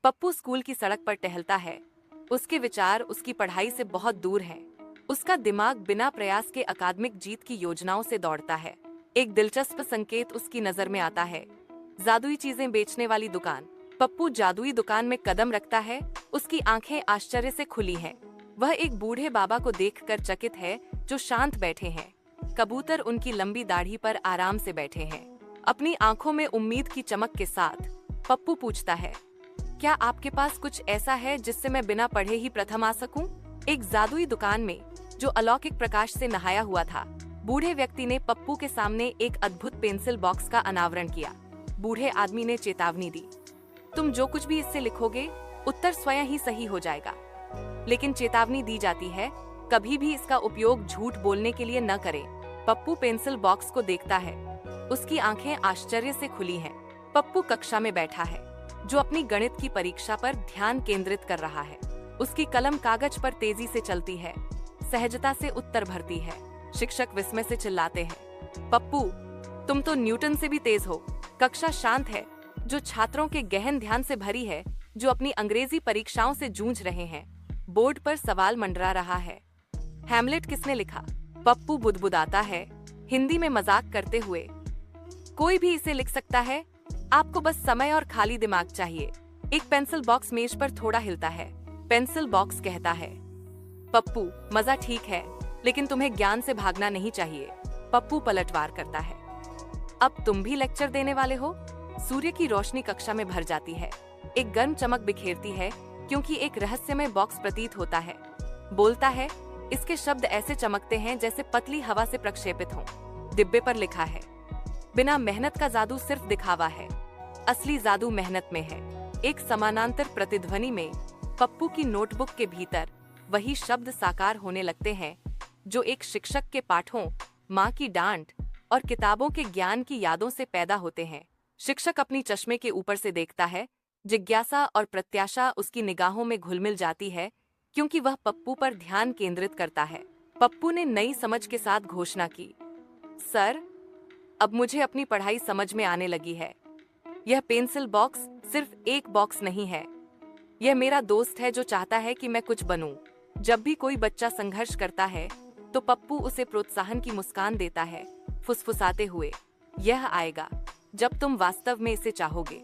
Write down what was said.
Pappu school की सड़क पर टहलता है। उसके विचार उसकी पढ़ाई से बहुत दूर हैं। उसका दिमाग बिना प्रयास के अकादमिक जीत की योजनाओं से दौड़ता है। एक दिलचस्प संकेत उसकी नजर में आता है। जादुई चीजें बेचने वाली दुकान। पप्पू जादुई दुकान में कदम रखता है। उसकी आंखें आश्चर्य से खुली हैं। वह एक बूढ़े बाबा को देखकर चकित है जो शांत बैठे हैं। कबूतर उनकी लंबी दाढ़ी पर आराम से बैठे हैं। अपनी आंखों में उम्मीद की चमक के साथ पप्पू पूछता है, क्या आपके पास कुछ ऐसा है जिससे मैं बिना पढ़े ही प्रथम आ सकूं? एक जादुई दुकान में जो अलौकिक प्रकाश से नहाया हुआ था, बूढ़े व्यक्ति ने पप्पू के सामने एक अद्भुत पेंसिल बॉक्स का अनावरण किया। बूढ़े आदमी ने चेतावनी दी, तुम जो कुछ भी इससे लिखोगे, उत्तर स्वयं ही सही हो जाएगा। लेकिन चेतावनी दी जाती है, कभी भी इसका उपयोग झूठ बोलने के लिए न करें। पप्पू पेंसिल बॉक्स को देखता है। उसकी आंखें आश्चर्य से खुली हैं। पप्पू कक्षा में बैठा है, जो अपनी गणित की परीक्षा पर ध्यान केंद्रित कर रहा है। उसकी कलम कागज पर तेजी से चलती है, सहजता से उत्तर भरती है। शिक्षक विस्मय से चिल्लाते हैं, पप्पू, तुम तो न्यूटन से भी तेज हो। कक्षा शांत है, जो छात्रों के गहन ध्यान से भरी है, जो अपनी अंग्रेजी परीक्षाओं से जूझ रहे हैं। बोर्ड पर सवाल मंडरा रहा है, हैमलेट किसने लिखा? पप्पू बुदबुदाता है, हिंदी में मजाक करते हुए, कोई भी इसे लिख सकता है, आपको बस समय और खाली दिमाग चाहिए। एक पेंसिल बॉक्स मेज पर थोड़ा हिलता है। पेंसिल बॉक्स कहता है, पप्पू, मजा ठीक है, लेकिन तुम्हें ज्ञान से भागना नहीं चाहिए। पप्पू पलटवार करता है, अब तुम भी लेक्चर देने वाले हो? सूर्य की रोशनी कक्षा में भर जाती है। एक गर्म चमक बिखेरती है, क्योंकि एक रहस्यमय बॉक्स प्रतीत होता है। बोलता है, इसके शब्द ऐसे चमकते हैं जैसे पतली हवा से प्रक्षेपित हों। डिब्बे पर लिखा है, बिना मेहनत का जादू सिर्फ दिखावा है, असली जादू मेहनत में है। एक समानांतर प्रतिध्वनि में पप्पू की नोटबुक के भीतर वही शब्द साकार होने लगते हैं जो एक शिक्षक के पाठों, माँ की डांट और किताबों के ज्ञान की यादों से पैदा होते हैं। शिक्षक अपनी चश्मे के ऊपर से देखता है। जिज्ञासा और प्रत्याशा उसकी निगाहों में घुलमिल जाती है, क्योंकि वह पप्पू पर ध्यान केंद्रित करता है। पप्पू ने नई समझ के साथ घोषणा की, सर, अब मुझे अपनी पढ़ाई समझ में आने लगी है। यह पेंसिल बॉक्स सिर्फ एक बॉक्स नहीं है, यह मेरा दोस्त है जो चाहता है कि मैं कुछ बनूं। जब भी कोई बच्चा संघर्ष करता है, तो पप्पू उसे प्रोत्साहन की मुस्कान देता है, फुसफुसाते हुए, यह आएगा जब तुम वास्तव में इसे चाहोगे।